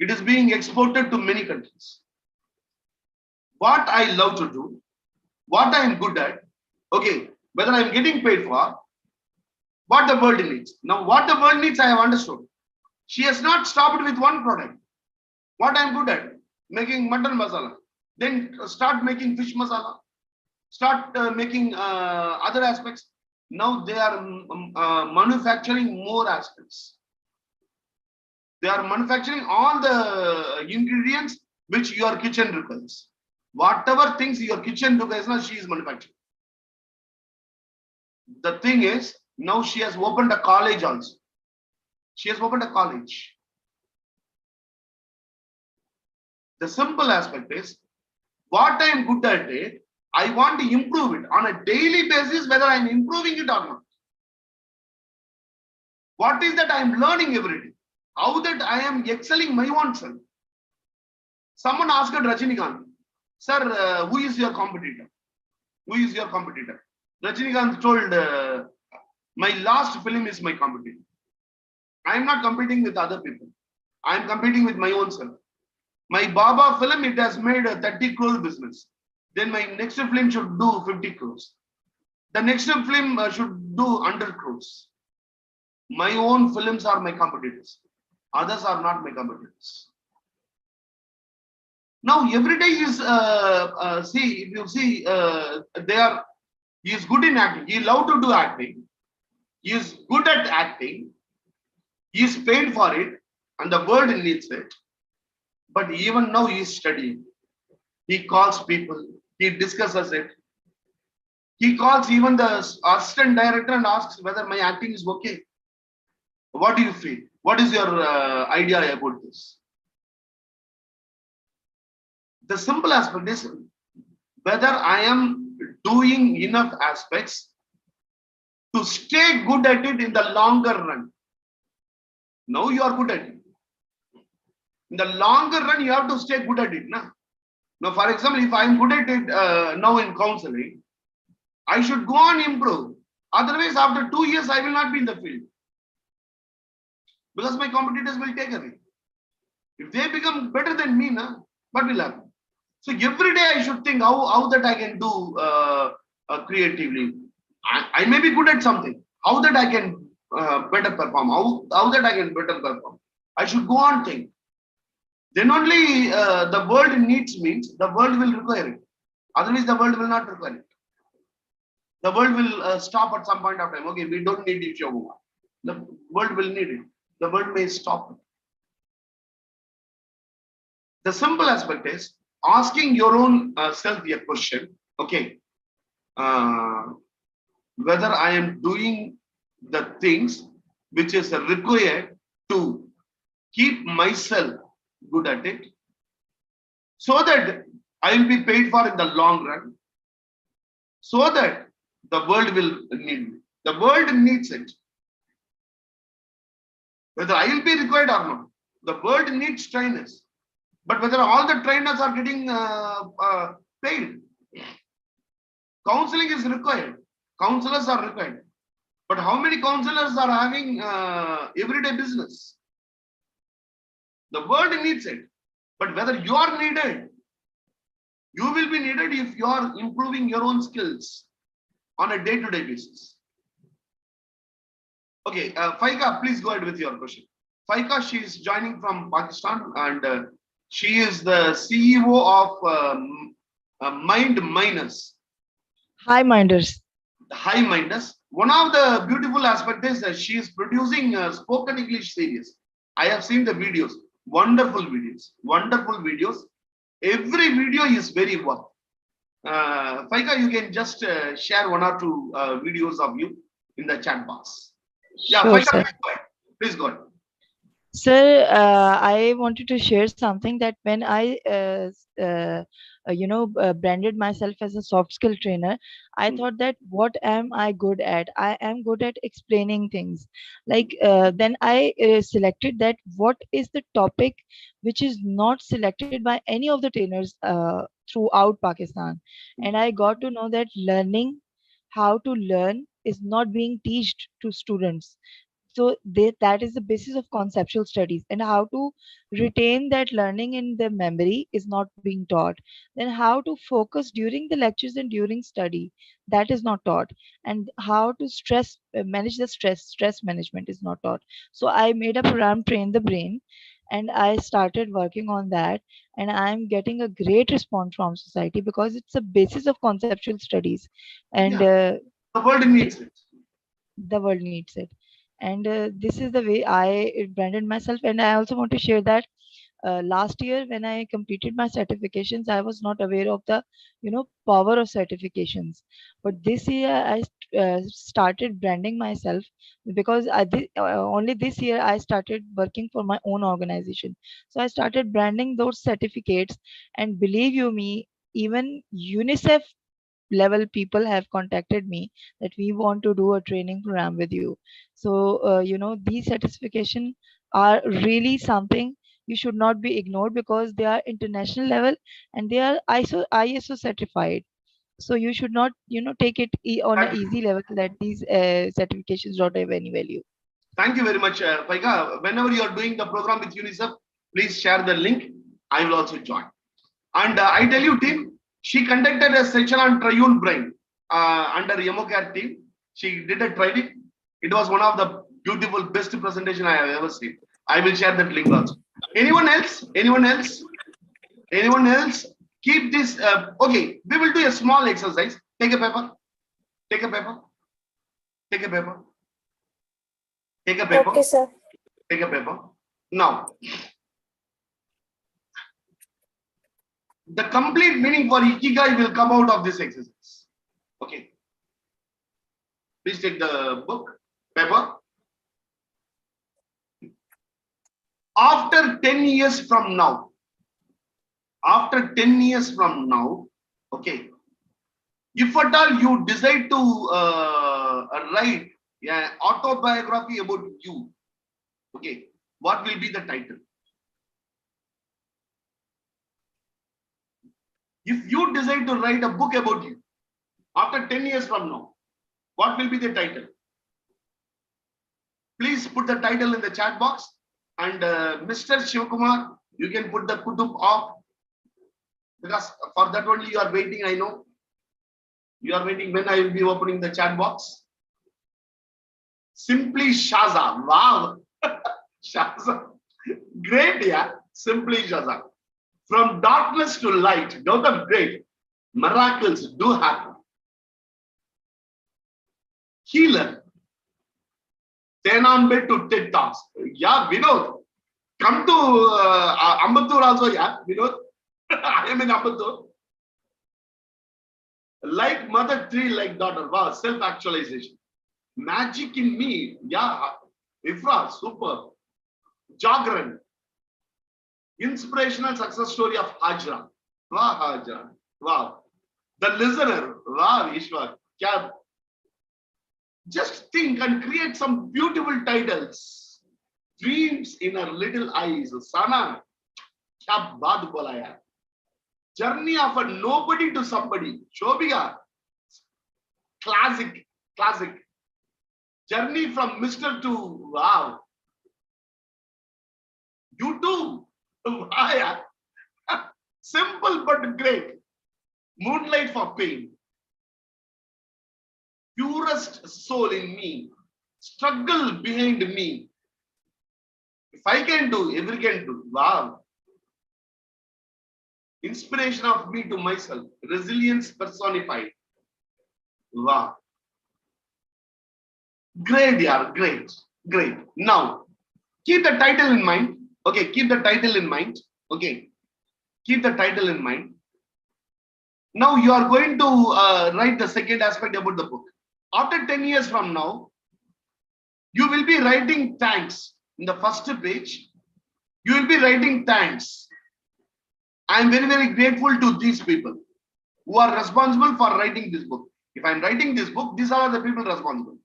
It is being exported to many countries. What I love to do, what I am good at, okay, whether I am getting paid for, what the world needs. Now, what the world needs, I have understood. She has not stopped with one product. What I am good at, making mutton masala. Then start making fish masala. Start making other aspects. Now they are manufacturing more aspects. They are manufacturing all the ingredients which your kitchen requires. Whatever things your kitchen requires, now she is manufacturing. The thing is, now she has opened a college also. She has opened a college. The simple aspect is, what I am good at it, I want to improve it on a daily basis, whether I am improving it or not. What is that I am learning every day? How that I am excelling my own self. Someone asked Rajinikanth, sir, who is your competitor? Who is your competitor? Rajinikanth told, my last film is my competitor. I am not competing with other people. I am competing with my own self. My Baba film, it has made a 30 crore business. Then my next film should do 50 crores. The next film should do 100 crores. My own films are my competitors. Others are not my competitors. Now every day is see, if you see, he is good in acting. He loves to do acting. He is good at acting. He is paid for it, and the world needs it. But even now he is studying. He calls people. He discusses it. He calls even the assistant director and asks whether my acting is okay. What do you feel? What is your idea about this? The simple aspect is whether I am doing enough aspects to stay good at it in the longer run. Now you are good at it. In the longer run, you have to stay good at it. Now, for example, if I am good at it now in counseling, I should go on improve. Otherwise, after 2 years, I will not be in the field. Because my competitors will take away. If they become better than me, what will happen? So every day I should think how that I can do creatively. I may be good at something. How that I can better perform. How that I can better perform. I should go on think. Then only the world needs means the world will require it. Otherwise, the world will not require it. The world will stop at some point of time. Okay, we don't need it. The world will need it. The world may stop it. The simple aspect is asking your own self a question. Okay, whether I am doing the things which is required to keep myself good at it, so that I will be paid for in the long run, so that the world will need me. The world needs it. Whether I will be required or not, the world needs trainers. But whether all the trainers are getting paid, counseling is required. Counselors are required. But how many counselors are having everyday business? The world needs it. But whether you are needed, you will be needed if you are improving your own skills on a day-to-day basis. Okay, Faika, please go ahead with your question. Faika, she is joining from Pakistan and she is the CEO of Mind Miners. Hi, Minders. Hi, Minders. One of the beautiful aspects is that she is producing spoken English series. I have seen the videos. Wonderful videos. Wonderful videos. Every video is very worth. Faika, you can just share 1 or 2 videos of you in the chat box. Yeah, Sure, Faika, sir. please go ahead. Sir, I wanted to share something that when I, branded myself as a soft skill trainer, I thought that what am I good at? I am good at explaining things. Like then I selected that what is the topic which is not selected by any of the trainers throughout Pakistan, and I got to know that learning how to learn is not being taught to students. So that is the basis of conceptual studies, and how to retain that learning in the memory is not being taught. Then how to focus during the lectures and during study, that is not taught. And how to manage the stress management is not taught. So I made a program, Train the Brain, and I started working on that, and I'm getting a great response from society because it's a basis of conceptual studies. And Yeah, the world needs it. the world needs it. And this is the way I branded myself. And I also want to share that last year when I completed my certifications, I was not aware of the power of certifications. But this year I started branding myself, because only this year I started working for my own organization. So I started branding those certificates, and believe you me, even UNICEF level people have contacted me that we want to do a training program with you. So these certification are really something you should not be ignored, because they are international level and they are ISO certified. So you should not take it on an Thank you. easy level that these certifications don't have any value. Thank you very much, Paika. Whenever you are doing the program with UNICEF, please share the link. I will also join. And I tell you, team, she conducted a session on triune brain under Yamocare team. She did a training. It was one of the beautiful, best presentation I have ever seen. I will share that link also. Anyone else? Anyone else? Anyone else? Keep this. Okay, we will do a small exercise. Take a paper. Take a paper. Take a paper. Take a paper. Okay, sir. Take a paper. Now, the complete meaning for Ikigai will come out of this exercise. Okay. Please take the book, paper. After 10 years from now, okay, if at all you decide to write an autobiography about you, okay, what will be the title? If you decide to write a book about you after 10 years from now, what will be the title? Please put the title in the chat box. And Mr. Shivakumar, you can put the kutub off, because for that only you are waiting. I know you are waiting when I will be opening the chat box. Simply Shaza. Wow. Shaza. Great, yeah. Simply Shaza. From darkness to light. Gautam, great. Miracles do happen. Healer. Tenambe to TED Talks. Yeah, Vinod. Come to Ambattur also, yeah, Vinod. I am in Ambattur. Like mother, tree, like daughter. Wow, self-actualization. Magic in me. Yeah. Ifra, super. Jagran. Inspirational success story of Hajra. Wow, Hajra. Wow. The listener. Wow, Ishwar. Kya. Just think and create some beautiful titles. Dreams in her little eyes. Sana. Kya baat bola yaar. Journey of a nobody to somebody. Shobhika. Classic. Classic. Journey from Mr. to wow. YouTube. Wow. Simple but great. Moonlight for pain. Purest soul in me. Struggle behind me. If I can do, every can do. Wow. Inspiration of me to myself. Resilience personified. Wow. Great, yeah, great, great. Now, keep the title in mind. Okay, keep the title in mind. Okay, keep the title in mind. Now you are going to write the second aspect about the book. After 10 years from now, you will be writing thanks. In the first page, you will be writing thanks. I am very, very grateful to these people who are responsible for writing this book. If I am writing this book, these are the people responsible.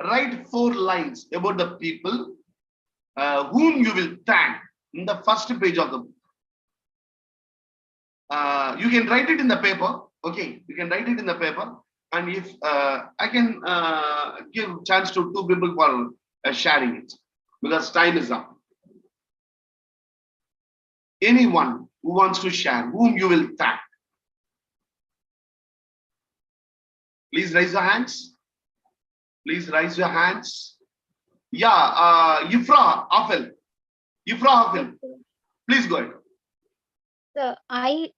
Write 4 lines about the people whom you will thank in the first page of the book. You can write it in the paper. Okay, you can write it in the paper. And if I can give chance to 2 people for sharing it because time is up. Anyone who wants to share, whom you will thank, please raise your hands. Please raise your hands. Yeah, Yifra Afil. Please go ahead. So I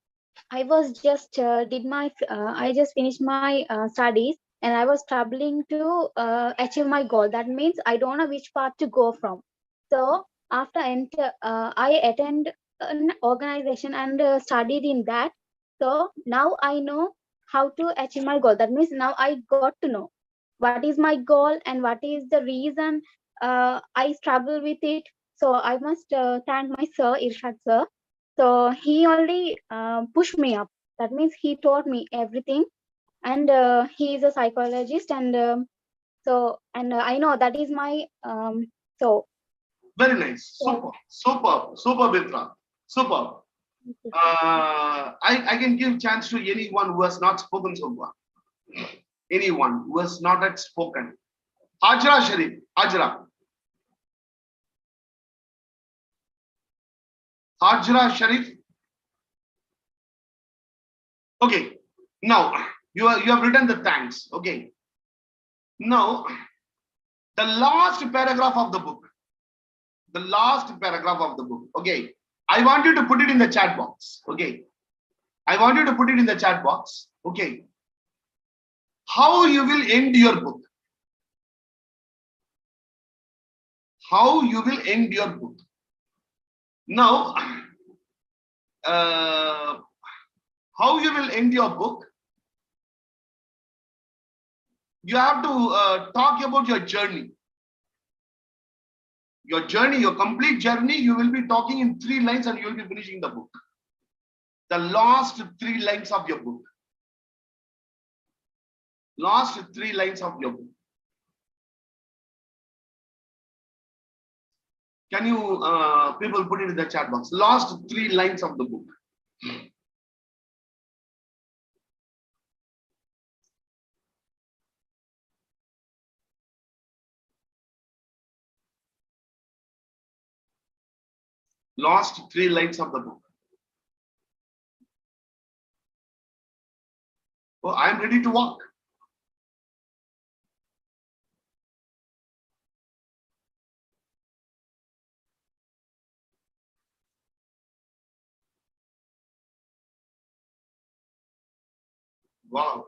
was just I just finished my studies, and I was struggling to achieve my goal. That means I don't know which path to go from. So after I attend an organization and studied in that. So now I know how to achieve my goal. That means now I got to know what is my goal and what is the reason I struggle with it. So I must thank my sir, Irshad sir. So he only pushed me up. That means he taught me everything, and he is a psychologist, and I know that is my so. Very nice. Super, Mitra. Super. I can give chance to anyone who has not spoken so far. Anyone who has not yet spoken. Hajra Sharif. Hajra Sharif. Okay. Now you have written the thanks. Okay. Now the last paragraph of the book. Okay. I want you to put it in the chat box. Okay. Okay. How you will end your book. Now, how you will end your book? You have to talk about your journey. Your complete journey, you will be talking in 3 lines and you will be finishing the book. The last 3 lines of your book. Can you people put it in the chat box? Last 3 lines of the book. Last 3 lines of the book. Oh, I am ready to walk. Wow.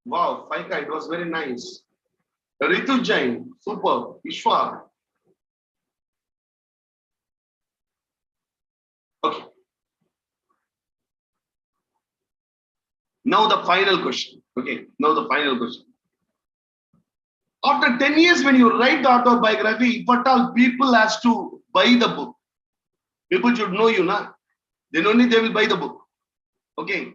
Wow, Faika, it was very nice. Ritu Jain, super. Ishwar. Okay. Now the final question. Okay. After 10 years, when you write the autobiography, if at all people has to buy the book, people should know you, na? Then only they will buy the book. Okay.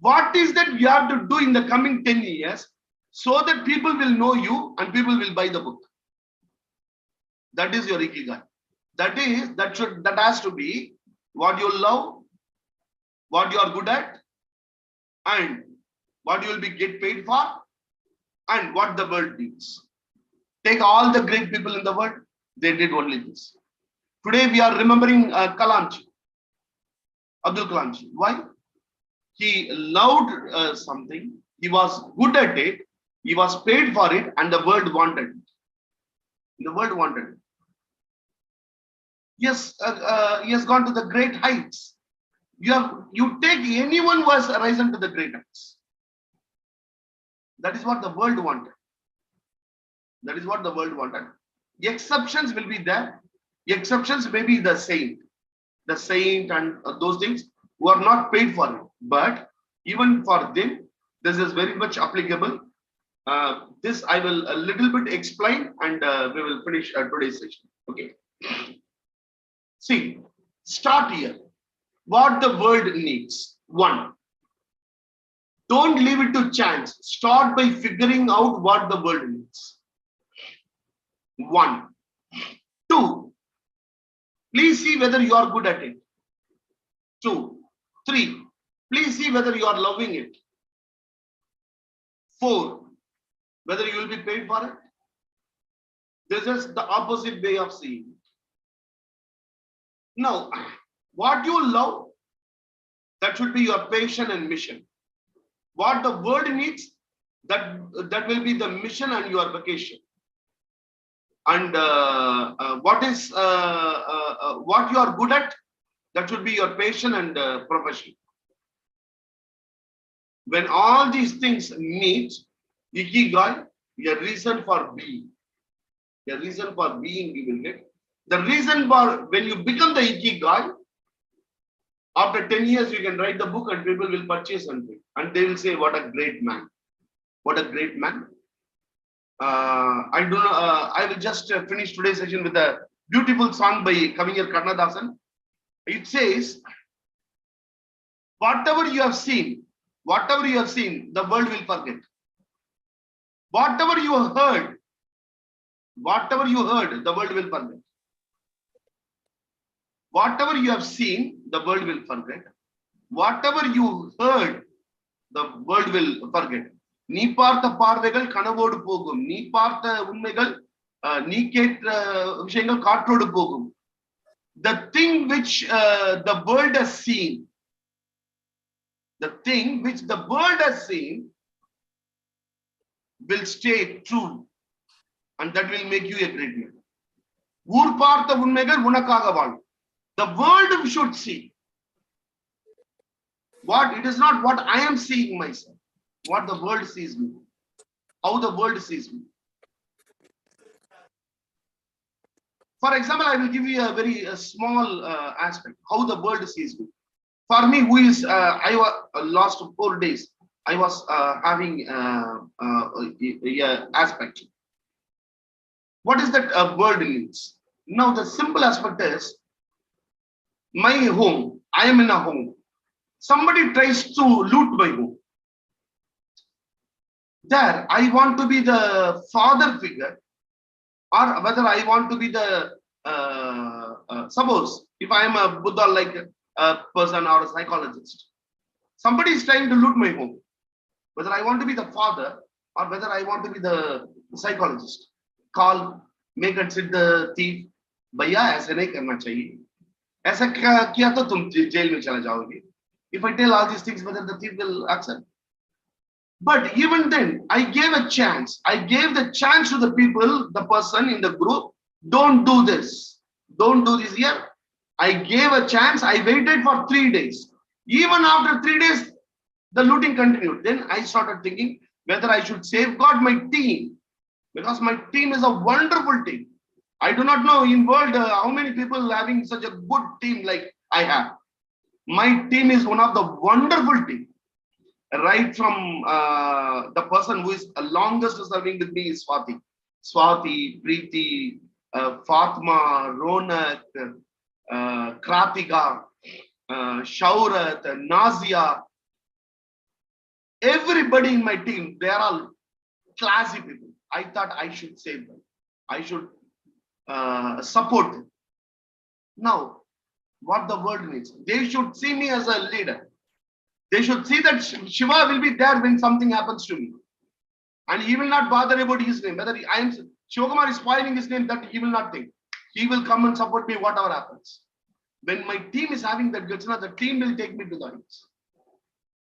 What is that you have to do in the coming 10 years so that people will know you and people will buy the book? That is your Ikigai. That has to be what you love, what you are good at, and what you will be get paid for, and what the world needs. Take all the great people in the world, they did only this. Today we are remembering Abdul Kalamji. Why? He loved something, he was good at it, he was paid for it, and the world wanted it. Yes, he has gone to the great heights. You take anyone who has risen to the great heights. That is what the world wanted. Exceptions will be there. Exceptions may be the saint and those things who are not paid for it. But even for them, this is very much applicable. This I will a little bit explain, and we will finish today's session. Okay. See, start here. What the world needs. 1. Don't leave it to chance. Start by figuring out what the world needs. 1. 2. Please see whether you are good at it. 2. 3. Please see whether you are loving it. 4. Whether you will be paid for it. This is the opposite way of seeing. Now, what you love, that should be your passion and mission. What the world needs, that will be the mission and your vocation. And what you are good at, that should be your passion and profession. When all these things meet, Ikigai, a reason for being. A reason for being you will get. The reason for when you become the Ikigai, after 10 years you can write the book and people will purchase and they will say, what a great man. What a great man. I will just finish today's session with a beautiful song by Kavingir Karnadasan. It says, whatever you have seen, the world will forget. Whatever you heard, the world will forget. Whatever you have seen, the world will forget. Whatever you heard, the world will forget. நீ பார்த்த பார்வைகள் கனவோடு போகும். நீ பார்த்த உண்மைகள் நீ கேட்ட விஷயங்கள் காற்றோடு போகும். The thing which the world has seen, will stay true, and that will make you a great man. ஊர் பார்த்த உண்மைகள் உனக்காக வாழும். The world should see. It is not what I am seeing myself. What the world sees me, how the world sees me. For example, I will give you a very small aspect, how the world sees me. For me, I was last 4 days, I was having aspect. What is that world needs? Now, the simple aspect is, my home, I am in a home. Somebody tries to loot my home. There, I want to be the father figure, or whether I want to be the, suppose, if I am a Buddha-like person or a psychologist, somebody is trying to loot my home. Whether I want to be the father, or whether I want to be the psychologist. Call, make and sit the thief. Bhaiya, aise nahi karna chahiye. Aisa kiya to tum jail mein chala jaoge. If I tell all these things, whether the thief will accept. But even then, I gave a chance. I gave the chance to the people, the person in the group. Don't do this. Don't do this here. I gave a chance. I waited for 3 days. Even after 3 days, the looting continued. Then I started thinking whether I should safeguard my team. Because my team is a wonderful team. I do not know in world how many people having such a good team like I have. My team is one of the wonderful team. Right from the person who is longest serving with me is Swati, Preeti, Fatma, Ronak, Kratika, Shaurat, Nazia. Everybody in my team, they are all classy people. I thought I should save them. I should support them. Now, what the world needs, they should see me as a leader. They should see that Shiva will be there when something happens to me. And he will not bother about his name. Whether Shivakumar is spoiling his name, that he will not think. He will come and support me whatever happens. When my team is having that guts, the team will take me to the heights.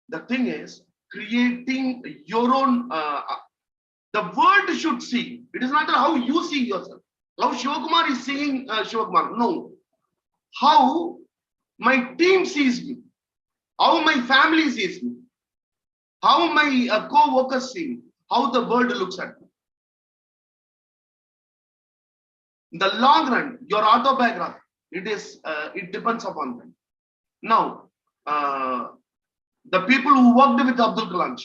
The thing is, creating your own, the world should see. It is not how you see yourself. How Shivakumar is seeing Shivakumar. No. How my team sees me. How my family sees me, how my co-workers see me, how the world looks at me. In the long run, your autobiography, it depends upon them. Now, the people who worked with Abdul Kalam,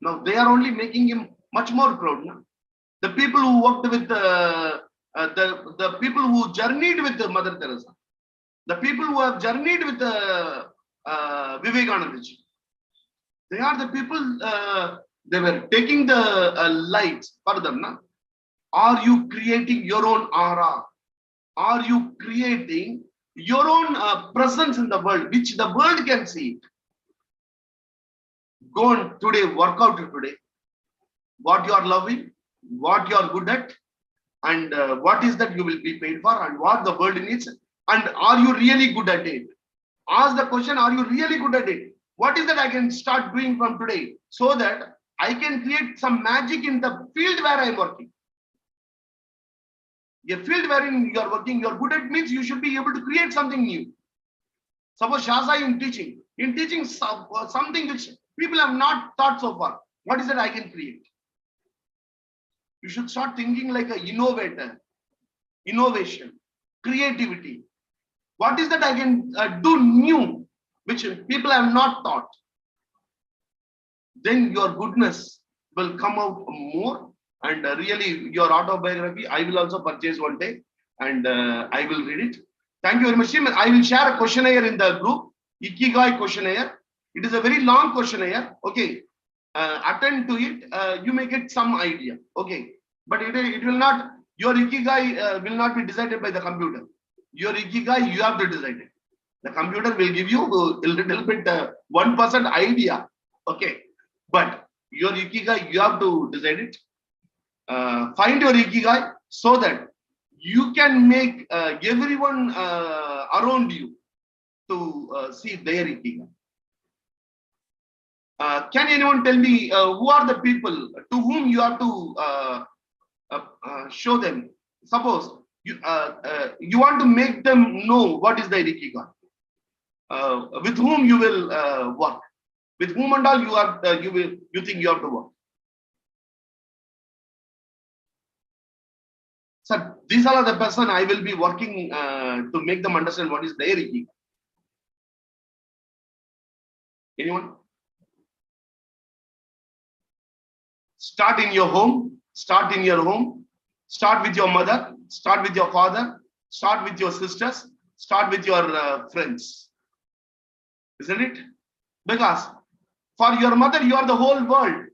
now they are only making him much more proud. Now. The people who worked with the people who journeyed with Mother Teresa, the people who have journeyed with Vivekananda ji. They are the people, they were taking the lights for them. Na? Are you creating your own aura? Are you creating your own presence in the world, which the world can see? Go on today, work out today. what you are loving, what you are good at, and what is that you will be paid for, and what the world needs, and are you really good at it? Ask the question, are you really good at it? What is that I can start doing from today so that I can create some magic in the field where I am working? A field wherein you are working, you are good at means you should be able to create something new. Suppose Shasa in teaching something which people have not thought so far. What is that I can create? You should start thinking like an innovator, innovation, creativity. What is that I can do new, which people have not thought? Then your goodness will come out more, and really your autobiography, I will also purchase one day, and I will read it. Thank you very much, team. I will share a questionnaire in the group, Ikigai questionnaire. It is a very long questionnaire. Okay, attend to it. You may get some idea. Okay, but it will not. Your Ikigai will not be decided by the computer. Your Ikigai, you have to decide it. The computer will give you a little bit 1% idea. Okay, but your Ikigai, you have to decide it. Find your Ikigai so that you can make everyone around you to see their Ikigai. Can anyone tell me who are the people to whom you have to show them? Suppose you want to make them know what is their Ikigai. With whom you will work? With whom and all you think you have to work? So these are the person I will be working to make them understand what is their Ikigai. Anyone? Start in your home. Start in your home. Start with your mother. Start with your father. Start with your sisters. Start with your friends. Isn't it? Because for your mother, you are the whole world.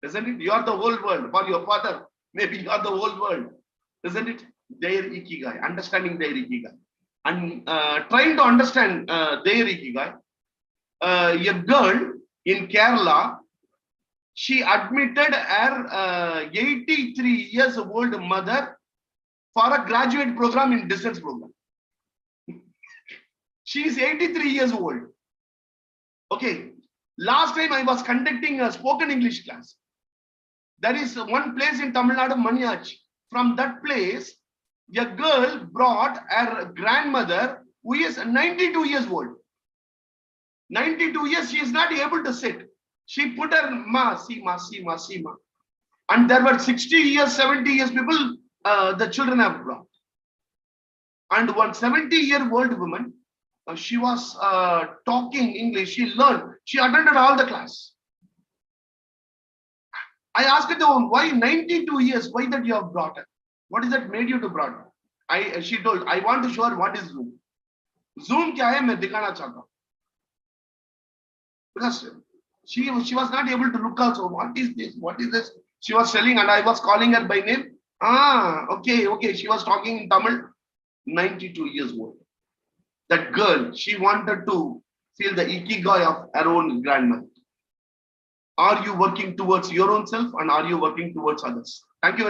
Isn't it? You are the whole world. For your father, maybe you are the whole world. Isn't it? Their Ikigai. Understanding their Ikigai. And trying to understand their Ikigai. A girl in Kerala, she admitted her 83 years old mother for a graduate program in distance program. She is 83 years old. Okay. Last time I was conducting a spoken English class. There is one place in Tamil Nadu, Maniach. From that place, a girl brought her grandmother who is 92 years old. 92 years, she is not able to sit. She put her ma. And there were 60 years, 70 years people, the children have brought. And one 70-year-old woman, she was talking English. She learned. She attended all the class. I asked her, why 92 years? Why that you have brought her? What is that made you to brought her? She told, I want to show her what is Zoom. Zoom kya hai, main dikhana chahta hu. Because she was not able to look also. What is this? What is this? She was telling, and I was calling her by name. Okay. She was talking in Tamil. 92 years old. That girl, she wanted to feel the Ikigai of her own grandmother. Are you working towards your own self, and are you working towards others? Thank you very much.